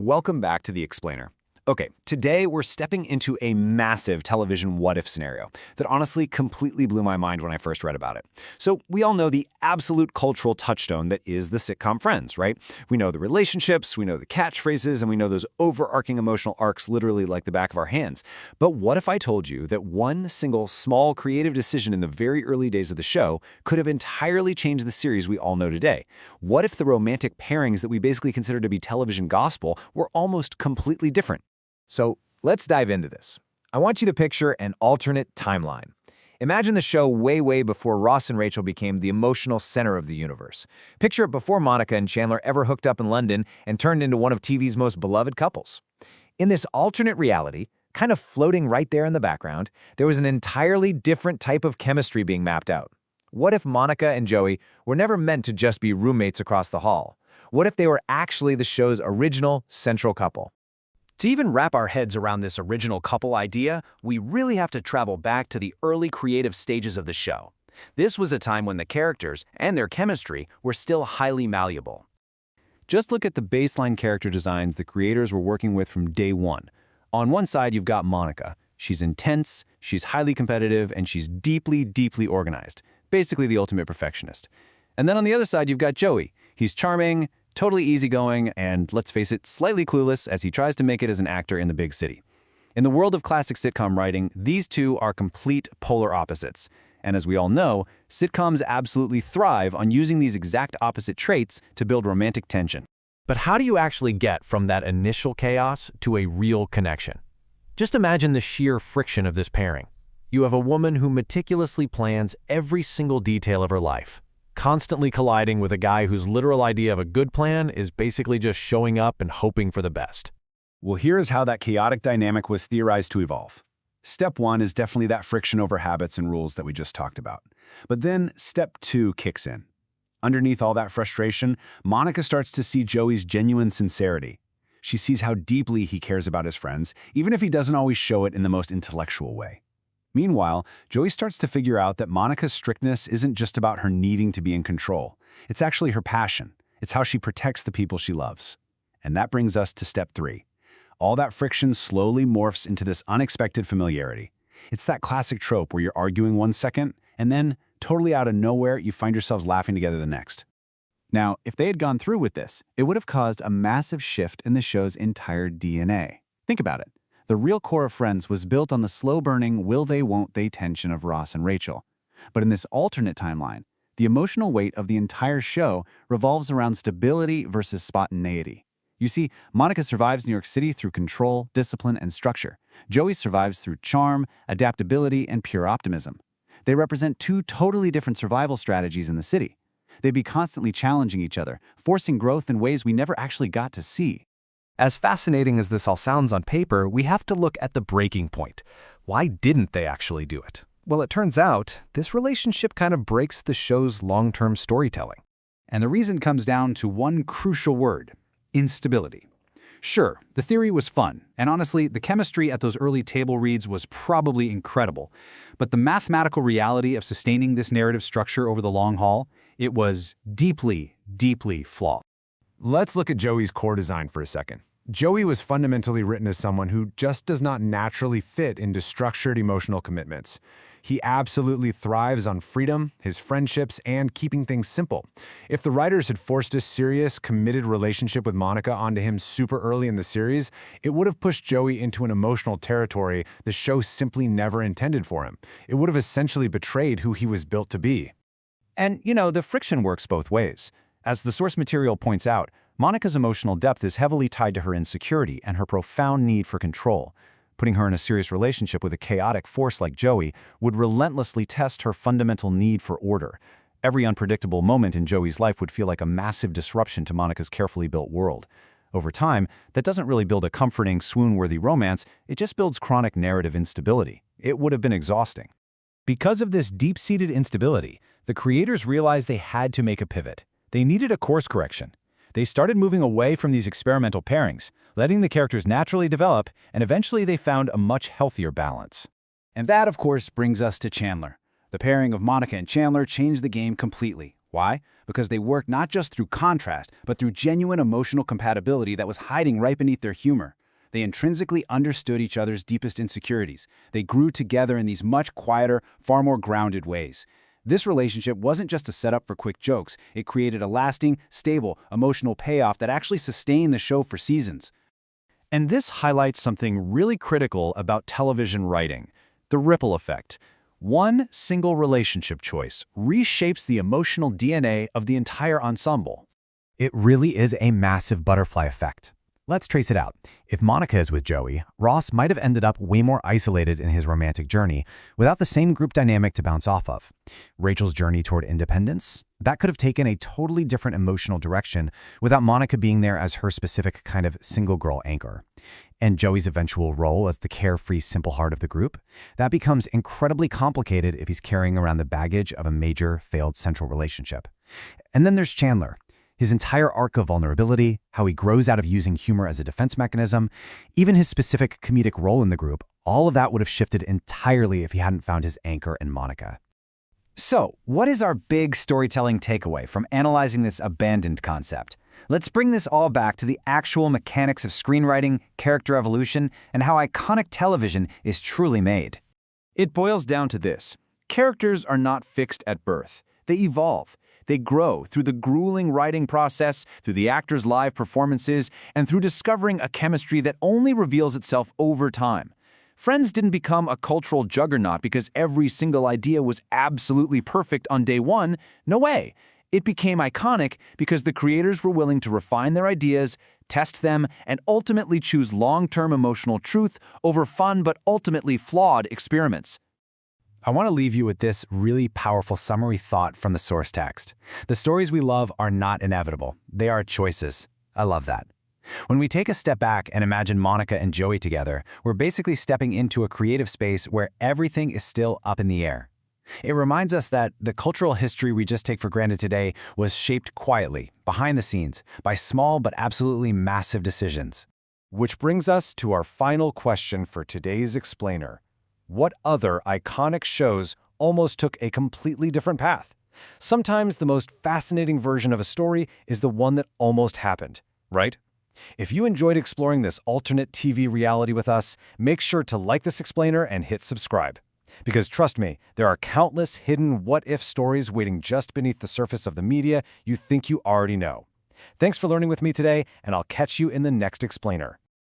Welcome back to The Explainer. Okay, today we're stepping into a massive television what-if scenario that honestly completely blew my mind when I first read about it. So we all know the absolute cultural touchstone that is the sitcom Friends, right? We know the relationships, we know the catchphrases, and we know those overarching emotional arcs literally like the back of our hands. But what if I told you that one single small creative decision in the very early days of the show could have entirely changed the series we all know today? What if the romantic pairings that we basically consider to be television gospel were almost completely different? So let's dive into this. I want you to picture an alternate timeline. Imagine the show way before Ross and Rachel became the emotional center of the universe. Picture it before Monica and Chandler ever hooked up in London and turned into one of TV's most beloved couples. In this alternate reality, kind of floating right there in the background, there was an entirely different type of chemistry being mapped out. What if Monica and Joey were never meant to just be roommates across the hall? What if they were actually the show's original central couple? To even wrap our heads around this original couple idea, we really have to travel back to the early creative stages of the show. This was a time when the characters and their chemistry were still highly malleable. Just look at the baseline character designs the creators were working with from day one. On one side, you've got Monica. She's intense, she's highly competitive, and she's deeply organized. Basically the ultimate perfectionist. And then on the other side, you've got Joey. He's charming, totally easygoing, and let's face it, slightly clueless as he tries to make it as an actor in the big city. In the world of classic sitcom writing, these two are complete polar opposites. And as we all know, sitcoms absolutely thrive on using these exact opposite traits to build romantic tension. But how do you actually get from that initial chaos to a real connection? Just imagine the sheer friction of this pairing. You have a woman who meticulously plans every single detail of her life, constantly colliding with a guy whose literal idea of a good plan is basically just showing up and hoping for the best. Well, here is how that chaotic dynamic was theorized to evolve. Step one is definitely that friction over habits and rules that we just talked about. But then step two kicks in. Underneath all that frustration, Monica starts to see Joey's genuine sincerity. She sees how deeply he cares about his friends, even if he doesn't always show it in the most intellectual way. Meanwhile, Joey starts to figure out that Monica's strictness isn't just about her needing to be in control. It's actually her passion. It's how she protects the people she loves. And that brings us to step three. All that friction slowly morphs into this unexpected familiarity. It's that classic trope where you're arguing one second, and then, totally out of nowhere, you find yourselves laughing together the next. Now, if they had gone through with this, it would have caused a massive shift in the show's entire DNA. Think about it. The real core of Friends was built on the slow-burning will-they-won't-they tension of Ross and Rachel. But in this alternate timeline, the emotional weight of the entire show revolves around stability versus spontaneity. You see, Monica survives New York City through control, discipline, and structure. Joey survives through charm, adaptability, and pure optimism. They represent two totally different survival strategies in the city. They'd be constantly challenging each other, forcing growth in ways we never actually got to see. As fascinating as this all sounds on paper, we have to look at the breaking point. Why didn't they actually do it? Well, it turns out this relationship kind of breaks the show's long-term storytelling. And the reason comes down to one crucial word: instability. Sure, the theory was fun, and honestly, the chemistry at those early table reads was probably incredible. But the mathematical reality of sustaining this narrative structure over the long haul, it was deeply flawed. Let's look at Joey's core design for a second. Joey was fundamentally written as someone who just does not naturally fit into structured emotional commitments. He absolutely thrives on freedom, his friendships, and keeping things simple. If the writers had forced a serious, committed relationship with Monica onto him super early in the series, it would have pushed Joey into an emotional territory the show simply never intended for him. It would have essentially betrayed who he was built to be. And, the friction works both ways. As the source material points out, Monica's emotional depth is heavily tied to her insecurity and her profound need for control. Putting her in a serious relationship with a chaotic force like Joey would relentlessly test her fundamental need for order. Every unpredictable moment in Joey's life would feel like a massive disruption to Monica's carefully built world. Over time, that doesn't really build a comforting, swoon-worthy romance, it just builds chronic narrative instability. It would have been exhausting. Because of this deep-seated instability, the creators realized they had to make a pivot. They needed a course correction. They started moving away from these experimental pairings, letting the characters naturally develop, and eventually they found a much healthier balance. And that, of course, brings us to Chandler. The pairing of Monica and Chandler changed the game completely. Why? Because they worked not just through contrast, but through genuine emotional compatibility that was hiding right beneath their humor. They intrinsically understood each other's deepest insecurities. They grew together in these much quieter, far more grounded ways. This relationship wasn't just a setup for quick jokes. It created a lasting, stable, emotional payoff that actually sustained the show for seasons. And this highlights something really critical about television writing: the ripple effect. One single relationship choice reshapes the emotional DNA of the entire ensemble. It really is a massive butterfly effect. Let's trace it out. If Monica is with Joey, Ross might have ended up way more isolated in his romantic journey, without the same group dynamic to bounce off of. Rachel's journey toward independence? That could have taken a totally different emotional direction without Monica being there as her specific kind of single-girl anchor. And Joey's eventual role as the carefree, simple heart of the group? That becomes incredibly complicated if he's carrying around the baggage of a major, failed central relationship. And then there's Chandler. His entire arc of vulnerability, how he grows out of using humor as a defense mechanism, even his specific comedic role in the group, all of that would have shifted entirely if he hadn't found his anchor in Monica. So, what is our big storytelling takeaway from analyzing this abandoned concept? Let's bring this all back to the actual mechanics of screenwriting, character evolution, and how iconic television is truly made. It boils down to this: characters are not fixed at birth. They evolve. They grow through the grueling writing process, through the actors' live performances, and through discovering a chemistry that only reveals itself over time. Friends didn't become a cultural juggernaut because every single idea was absolutely perfect on day one. No way. It became iconic because the creators were willing to refine their ideas, test them, and ultimately choose long-term emotional truth over fun but ultimately flawed experiments. I want to leave you with this really powerful summary thought from the source text. The stories we love are not inevitable. They are choices. I love that. When we take a step back and imagine Monica and Joey together, we're basically stepping into a creative space where everything is still up in the air. It reminds us that the cultural history we just take for granted today was shaped quietly, behind the scenes, by small but absolutely massive decisions. Which brings us to our final question for today's explainer. What other iconic shows almost took a completely different path? Sometimes the most fascinating version of a story is the one that almost happened, right? If you enjoyed exploring this alternate TV reality with us, make sure to like this explainer and hit subscribe. Because trust me, there are countless hidden what-if stories waiting just beneath the surface of the media you think you already know. Thanks for learning with me today, and I'll catch you in the next explainer.